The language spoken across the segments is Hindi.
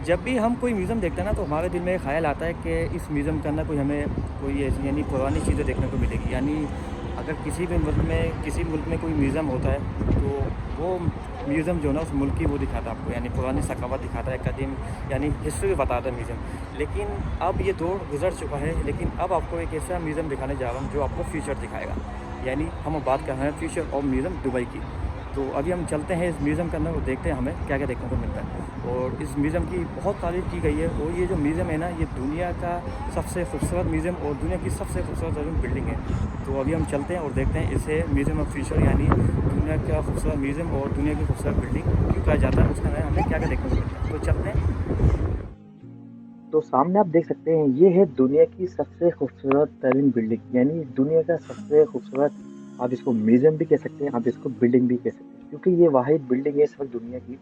जब भी हम कोई म्यूज़ियम देखते हैं ना तो हमारे दिल में ख़्याल आता है कि इस म्यूज़ियम के अंदर कोई हमें कोई ऐसी यानी पुरानी चीज़ें देखने को मिलेगी। यानी अगर किसी मुल्क में कोई म्यूज़ियम होता है तो वो म्यूज़ियम जो है ना उस मुल्क की वो दिखाता है आपको, यानी पुरानी सकावत दिखाता है, कदीम यानी हिस्ट्री बताता है म्यूज़ियम। लेकिन अब ये दौर गुजर चुका है, लेकिन अब आपको एक ऐसा म्यूज़ियम दिखाने जा रहा हूँ जो आपको फ्यूचर दिखाएगा। यानी हम अब बात कर रहे हैं फ्यूचर ऑफ म्यूज़ियम दुबई की। तो अभी हम चलते हैं इस म्यूज़ियम के अंदर और देखते हैं हमें क्या क्या देखने को मिलता है। और इस म्यूज़ियम की बहुत तारीफ़ की गई है, और ये जो म्यूज़ियम है ना ये दुनिया का सबसे खूबसूरत म्यूज़ियम और दुनिया की सबसे खूबसूरत बिल्डिंग है। तो अभी हम चलते हैं और देखते हैं इसे म्यूज़ियम ऑफ फ्यूचर यानी दुनिया का खूबसूरत म्यूज़ियम और दुनिया की खूबसूरत बिल्डिंग क्यों कहा जाता है, उसके अंदर हमें क्या क्या देखने को मिलता है। तो चलते हैं। तो सामने आप देख सकते हैं ये है दुनिया की सबसे खूबसूरत तरीन बिल्डिंग, यानी दुनिया का सबसे खूबसूरत। आप इसको म्यूजियम भी कह सकते हैं, आप इसको बिल्डिंग भी कह सकते हैं, क्योंकि ये वाहिद बिल्डिंग है इस वक्त दुनिया की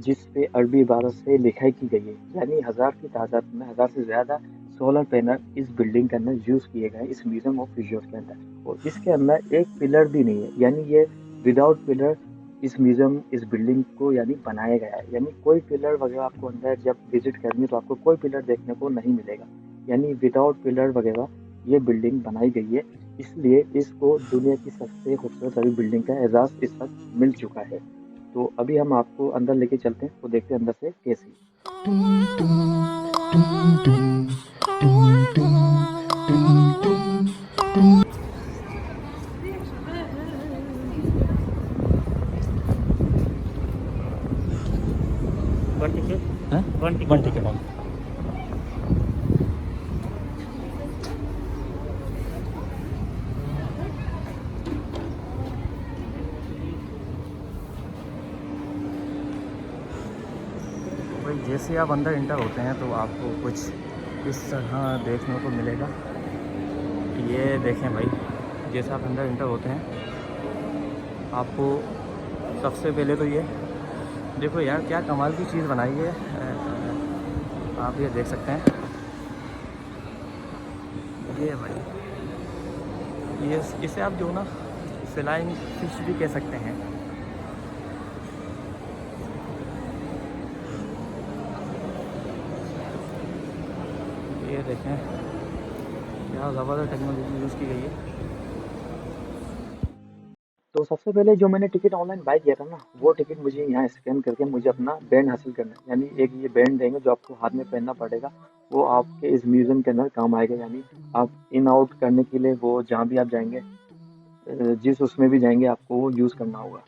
जिस पे अरबी इबारत से लिखाई की गई है। यानी हजार की तादाद में हजार से ज्यादा सोलर पैनल इस बिल्डिंग के अंदर यूज किए गए हैं इस म्यूजियम ऑफ फ्यूचर्स के अंदर। और इसके अंदर एक पिलर भी नहीं है, यानी ये विदाउट पिलर इस म्यूजियम इस बिल्डिंग को यानी बनाया गया है। यानी कोई पिलर वगैरह आपको अंदर जब विजिट करेंगे तो आपको कोई पिलर देखने को नहीं मिलेगा, यानी विदाउट पिलर वगैरह ये बिल्डिंग बनाई गई है। इसलिए इसको दुनिया की सबसे खूबसूरत अभी बिल्डिंग का एजाज इस वक्त मिल चुका है। तो अभी हम आपको अंदर लेके चलते हैं तो देखते हैं अंदर से कैसी। वन टिकट हाँ, one one ticket ticket on. भाई जैसे आप अंदर इंटर होते हैं तो आपको कुछ इस तरह देखने को मिलेगा। ये देखें भाई, जैसे आप अंदर इंटर होते हैं आपको सबसे पहले तो ये देखो यार क्या कमाल की चीज़ बनाई है। आप ये देख सकते हैं, ये भाई ये इसे आप जो ना फ्लाइंग फिश भी कह सकते हैं। ये देखें क्या ज़बरदस्त टेक्नोलॉजी यूज़ की गई है। तो सबसे पहले जो मैंने टिकट ऑनलाइन बाय किया था ना, वो टिकट मुझे यहाँ स्कैन करके मुझे अपना बैंड हासिल करना है। यानी एक ये बैंड देंगे जो आपको हाथ में पहनना पड़ेगा, वो आपके इस म्यूजियम के अंदर काम आएगा। यानी आप इन आउट करने के लिए वो जहाँ भी आप जाएंगे, जिस उसमें भी जाएंगे आपको वो यूज करना होगा।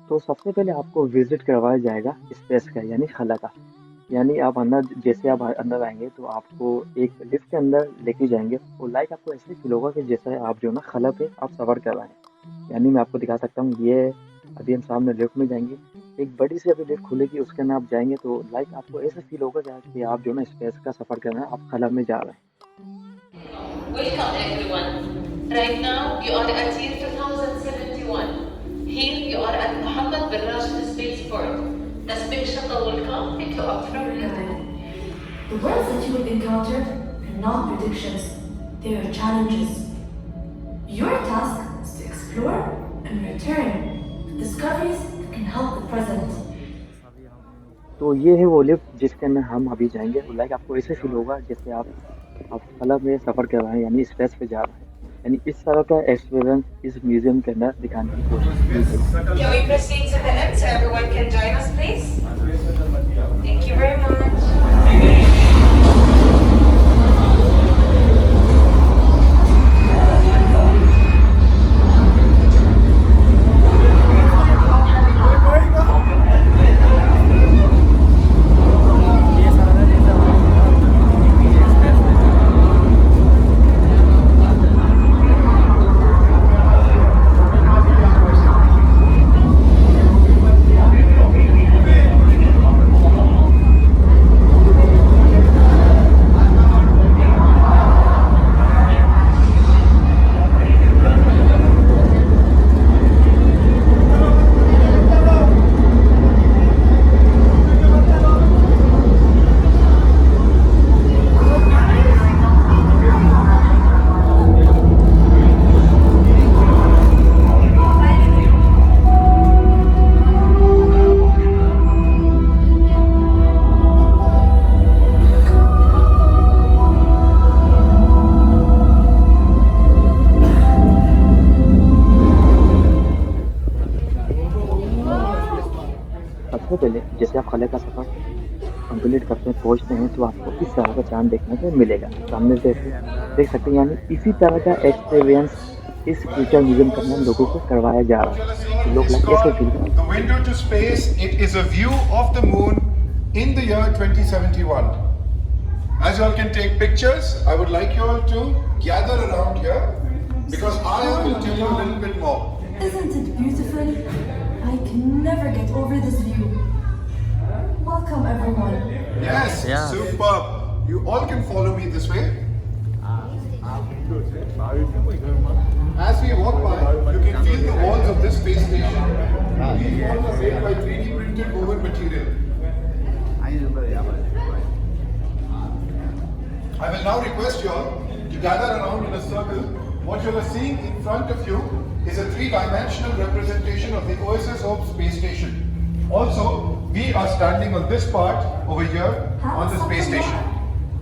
तो सबसे पहले आपको विजिट करवाया जाएगा स्पेस का, यानी खला का। यानी आप अंदर जैसे आप अंदर आएंगे तो आपको एक लिफ्ट के अंदर लेके जाएंगे और लाइक आपको ऐसे फील होगा कि जैसे आप जो ना खला पे आप सफर कर रहे हैं। यानी मैं आपको दिखा सकता हूँ, ये अभी हम सामने लिफ्ट में जाएंगे, एक बड़ी सी अभी लिफ्ट खुलेगी, उसके अंदर आप जाएंगे तो लाइक आपको ऐसा फील होगा कि आप जो ना स्पेस का सफर कर रहे हैं, आप खला में जा रहे हैं। Welcome everyone. Right now you are at year 2071. Here you are at Mohammed bin Rashid Spaceport. The space shuttle will come pick you up from here. The worlds that you will encounter are not predictions, they are challenges. Your task is to explore and return with discoveries that can help the present. तो ये है वो लिफ्ट जिसके अंदर हम अभी जाएंगे। लाइक आपको ऐसे फील होगा जैसे आप खला में सफर कर रहे हैं, यानी स्पेस पे जा रहे हैं। यानी इस तरह का एक्सपीरियंस इस म्यूजियम के अंदर दिखाने की कोशिश की गई है। Can we proceed to the end so everyone can join us, please? Thank you very much. ये सारा जैसा स्पेस में पहले जैसे आप खला का सफ़र कंप्लीट करते हैं, पहुँचते हैं, तो आपको इस तरह का चाँद देखने को मिलेगा। सामने देख सकते हैं, यानी इसी तरह का एक्सपीरियंस इस फ्यूचर म्यूज़ियम के अंदर लोगों को करवाया जा रहा है। तो लोग लाइक ऐसे फील करें। The window to space, it is a view of the moon in the year 2071. As you all can take pictures, I would like you all to gather around here because I will tell you a little bit more. Isn't it beautiful? I can never get over this view. Welcome, everyone. Yes, Yeah. superb. You all can follow me this way. As we walk by, you can feel the walls of this space station. These walls are made by 3D printed woven material. I will now request you all to gather around in a circle. What you are seeing in front of you is a three-dimensional representation of the OSS Hope space station. Also, we are standing on this part over here on the space station.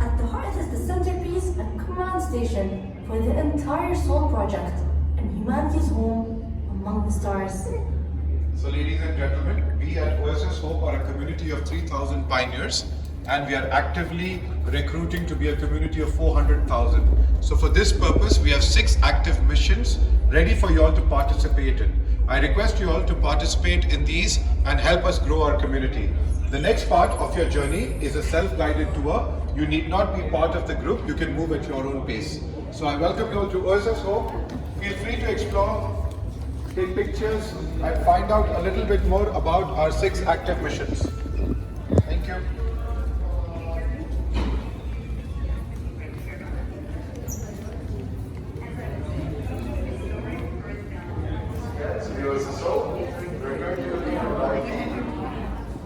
At the heart is the centerpiece and command station for the entire Soul project and humanity's home among the stars. So ladies and gentlemen, we at OSS Hope are a community of 3,000 pioneers and we are actively recruiting to be a community of 400,000. So for this purpose, we have 6 active missions ready for you all to participate in. I request you all to participate in these and help us grow our community. The next part of your journey is a self-guided tour. You need not be part of the group, you can move at your own pace. So I welcome you all to OSS Hope. Feel free to explore, take pictures and find out a little bit more about our 6 active missions. Thank you.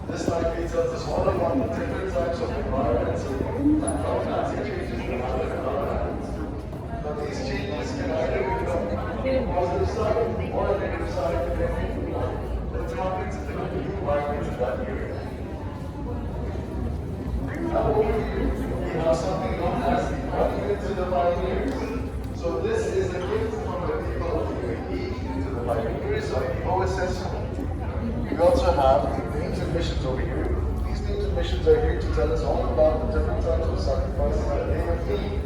This slide details us all about the different types of environments but these changes can either become positive side or a negative side depending on the topics and the new environments of that area. Now over here, we have something known as the Monument to the Pioneers. So this is a gift from the people of the UAE to the pioneers of the OSS. We also have the names and missions over here. These names and missions are here to tell us all about the different types of sacrifices that they have made.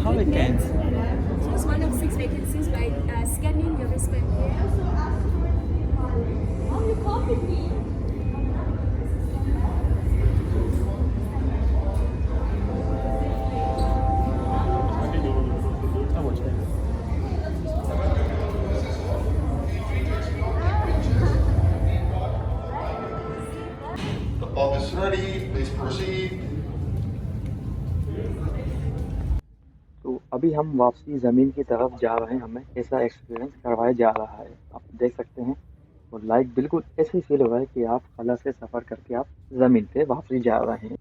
How it can? Choose one of 6 vacancies by scanning your wristband here. Oh, you copied me. The bulb is ready, please proceed. तो अभी हम वापसी ज़मीन की तरफ जा रहे हैं, हमें ऐसा एक्सपीरियंस करवाया जा रहा है। आप देख सकते हैं और लाइक बिल्कुल ऐसे ही फील हो रहा है कि आप खला से सफ़र करके आप ज़मीन पे वापसी जा रहे हैं।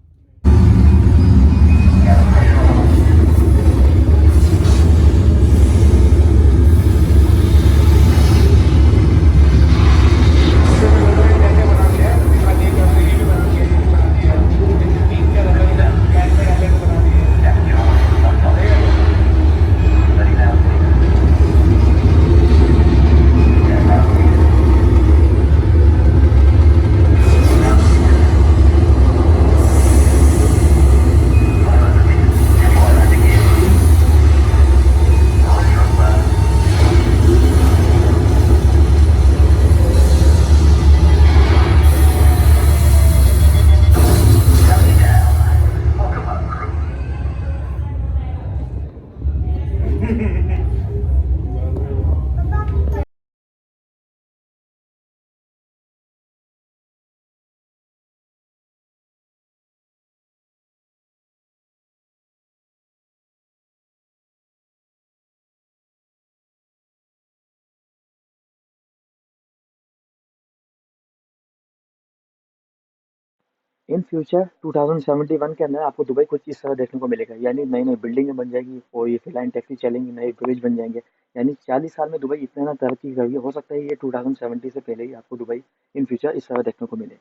इन फ्यूचर 2071 के अंदर आपको दुबई कुछ इस तरह देखने को मिलेगा, यानी नई नई बिल्डिंगें बन जाएगी और ये फ्लाइंग टैक्सी चलेंगी, नए ब्रिज बन जाएंगे। यानी 40 साल में दुबई इतना ना तरक्की करेगी, हो सकता है ये 2070 से पहले ही आपको दुबई इन फ्यूचर इस तरह देखने को मिले।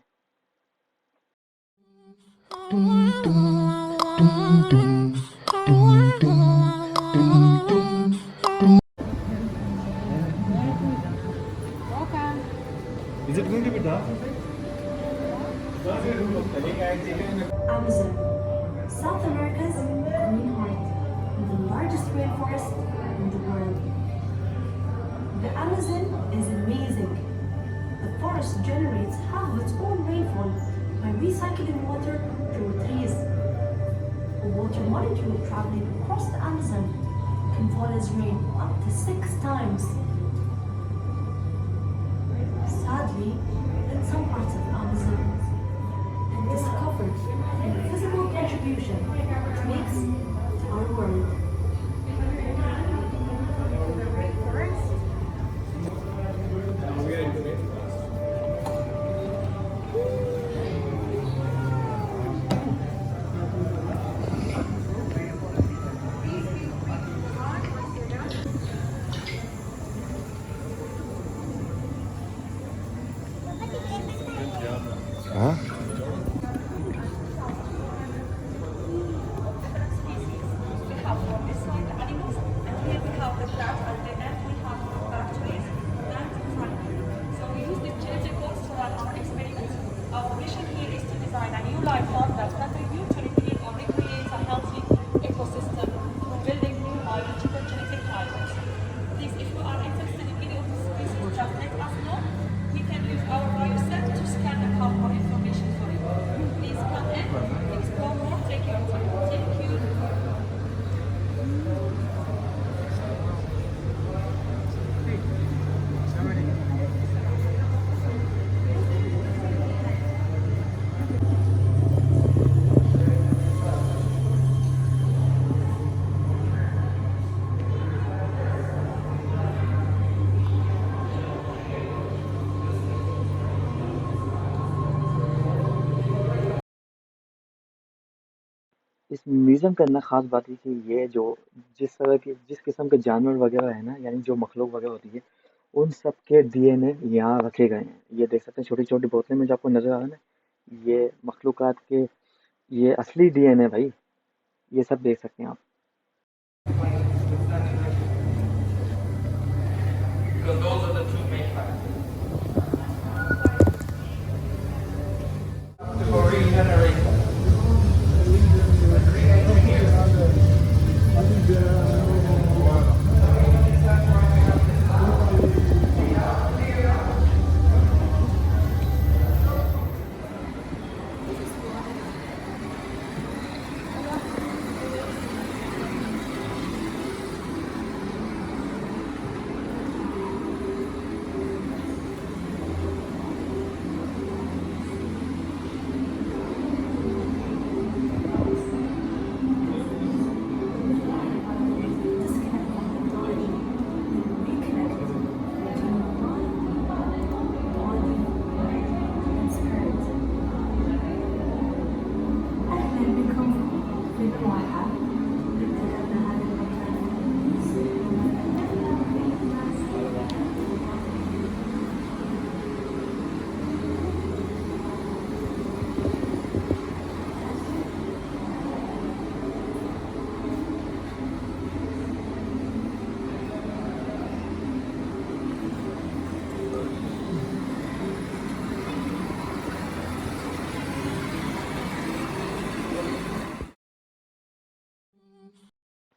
Is it going to be dark? Amazon, South America's green heart, and the largest rainforest in the world. The Amazon is amazing. The forest generates half of its own rainfall by recycling water through trees. A water molecule traveling across the Amazon can fall as rain up to 6 times. Sadly, in some parts of Amazon, and discovered an invisible contribution it makes to our world. life form that contribute to repeat or recreate a healthy ecosystem through building new biological genetic fibers. Please, if you are interested in any of these species, just let us know. We can use our bioset to scan and have more information for you. Please come in, explore more, take your time. Thank you. इस म्यूज़ियम के अंदर ख़ास बात है कि ये जो जिस किस्म के जानवर वगैरह है ना, यानी जो मखलूक वगैरह होती है, उन सब के डीएनए यहाँ रखे गए हैं। ये देख सकते हैं छोटी-छोटी बोतलें में जो आपको नज़र आ रहा है ना, ये मखलूक़ात के ये असली डीएनए भाई, ये सब देख सकते हैं आप। Because those are the two main factors. For regeneration.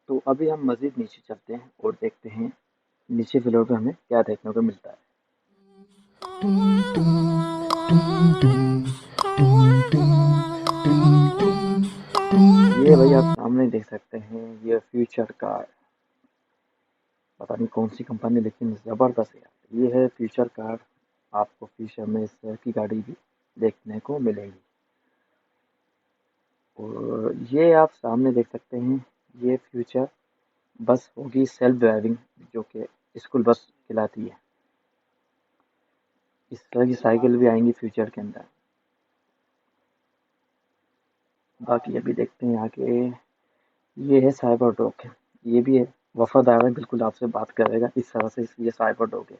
तो अभी हम मज़ीद नीचे चलते हैं और देखते हैं नीचे फ्लोर पे हमें क्या देखने को मिलता है। ये भाई आप सामने देख सकते हैं, ये फ्यूचर कार पता नहीं कौन सी कंपनी, लेकिन ज़बरदस्त है यार। ये है फ्यूचर कार, आपको फ्यूचर में इस तरह की गाड़ी भी देखने को मिलेगी। और ये आप सामने देख सकते हैं, ये फ्यूचर बस होगी सेल्फ ड्राइविंग, जो कि स्कूल बस कहलाती है। इस तरह की साइकिल भी आएंगी फ्यूचर के अंदर। बाकी अभी देखते हैं आगे। ये है साइबर डॉग, ये भी है वफादार है, बिल्कुल आपसे बात करेगा, इस तरह से ये साइबर डॉग है।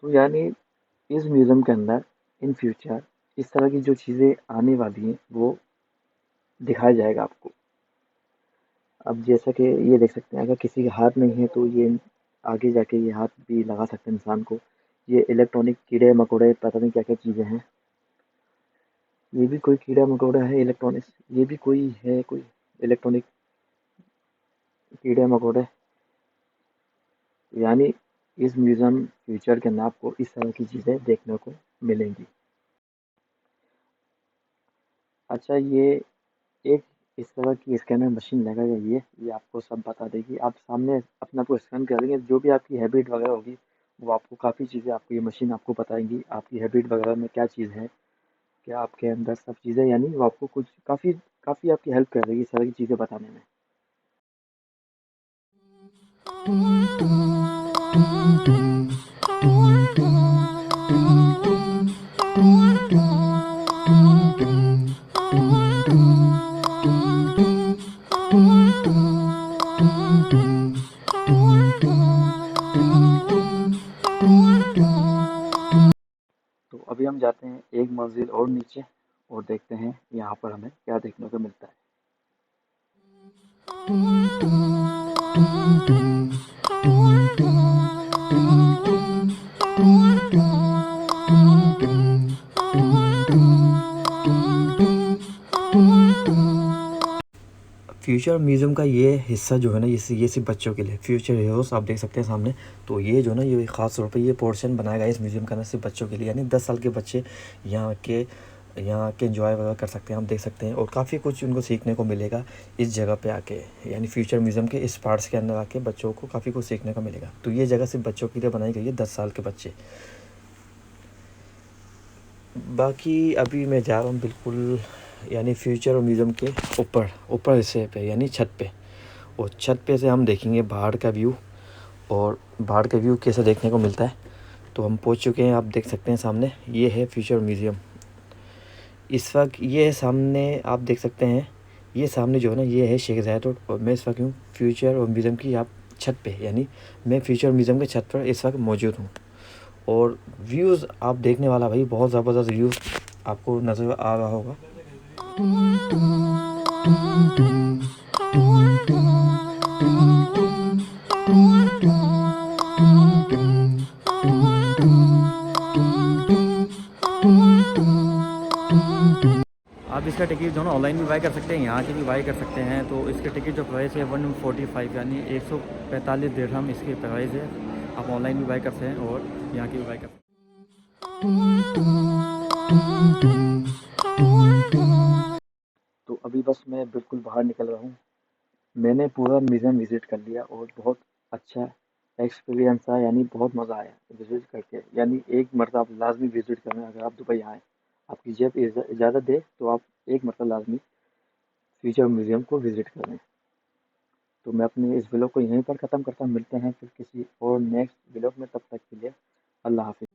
तो यानी इस म्यूज़ियम के अंदर इन फ्यूचर इस तरह की जो चीज़ें आने वाली हैं वो दिखाया जाएगा आपको। अब जैसा कि ये देख सकते हैं, अगर किसी के हाथ नहीं है तो ये आगे जाके ये हाथ भी लगा सकते हैं इंसान को। ये इलेक्ट्रॉनिक कीड़े मकोड़े, पता नहीं क्या क्या चीज़ें हैं। ये भी कोई कीड़ा मकोड़ा है इलेक्ट्रॉनिक्स, ये भी कोई है, कोई इलेक्ट्रॉनिक कीड़े मकोड़े। यानी इस म्यूज़ियम फ्यूचर के अंदर आपको इस तरह की चीज़ें देखने को मिलेंगी। अच्छा, ये एक इस तरह की स्कैनर मशीन लगाई गई है, ये आपको सब बता देगी। आप सामने अपने आप को स्कैन करेंगे, जो भी आपकी हैबिट वगैरह होगी वो आपको काफ़ी चीज़ें आपको ये मशीन आपको बताएंगी। आपकी हैबिट वगैरह में क्या चीज़ है, क्या आपके अंदर सब चीज़ें, यानी वो आपको कुछ काफ़ी काफ़ी आपकी हेल्प करेगी इस तरह की चीज़ें बताने में। तो अभी हम जाते हैं एक मंजिल और नीचे और देखते हैं यहाँ पर हमें क्या देखने को मिलता है। फ्यूचर म्यूज़ियम का ये हिस्सा जो है ना, ये सिर्फ बच्चों के लिए फ्यूचर हीरोज़ आप देख सकते हैं सामने। तो ये जो ना, ये ख़ास तौर पे ये पोर्शन बनाया गया है इस म्यूज़ियम का ना सिर्फ बच्चों के लिए, यानी 10 साल के बच्चे यहाँ के एंजॉय वगैरह कर सकते हैं, आप देख सकते हैं। और काफ़ी कुछ उनको सीखने को मिलेगा इस जगह पे आके, यानी फ्यूचर म्यूज़ियम के इस पार्ट्स के अंदर आके बच्चों को काफ़ी कुछ सीखने को मिलेगा। तो ये जगह सिर्फ बच्चों के लिए बनाई गई है, 10 साल के बच्चे। बाकी अभी मैं जा रहा हूँ बिल्कुल यानी फ्यूचर म्यूज़ियम के ऊपर हिस्से पे, यानी छत पे। और छत पे से हम देखेंगे बाहर का व्यू, और बाहर का व्यू कैसे देखने को मिलता है। तो हम पहुंच चुके हैं, आप देख सकते हैं सामने, ये है फ्यूचर म्यूज़ियम। इस वक्त ये है सामने, आप देख सकते हैं ये सामने जो है ना, ये है शेख ज़ायद रोड। और मैं इस वक्त हूँ फ्यूचर और म्यूज़ियम की आप छत पे, यानी मैं फ्यूचर म्यूज़ियम के छत पर इस वक्त मौजूद हूँ। और व्यूज़ आप देखने वाला भाई, बहुत ज़बरदस्त व्यूज़ आपको नज़र आ रहा होगा। आप इसका टिकट जो है ना ऑनलाइन भी बाई कर सकते हैं, यहाँ की भी बाई कर सकते हैं। तो इसके टिकट जो प्राइस है 145, यानी 145 दिरहम इसकी प्राइस है। आप ऑनलाइन भी बाई कर सकते हैं और यहाँ की भी बाई कर सकते हैं। तो अभी बस मैं बिल्कुल बाहर निकल रहा हूँ। मैंने पूरा म्यूज़ियम विज़िट कर लिया और बहुत अच्छा एक्सपीरियंस था, यानी बहुत मज़ा आया विज़िट करके। यानी एक मरतबा आप लाज़मी विज़िट करें, अगर आप दुबई आएँ, आपकी जेब इजाज़त दे तो आप एक मरतबा लाज़मी फ्यूचर म्यूज़ियम को विज़िट करें। तो मैं अपने इस व्लॉग को यहीं पर ख़त्म करता हूँ। मिलते हैं फिर किसी और नेक्स्ट व्लॉग में, तब तक के लिए अल्लाह हाफ़िज़।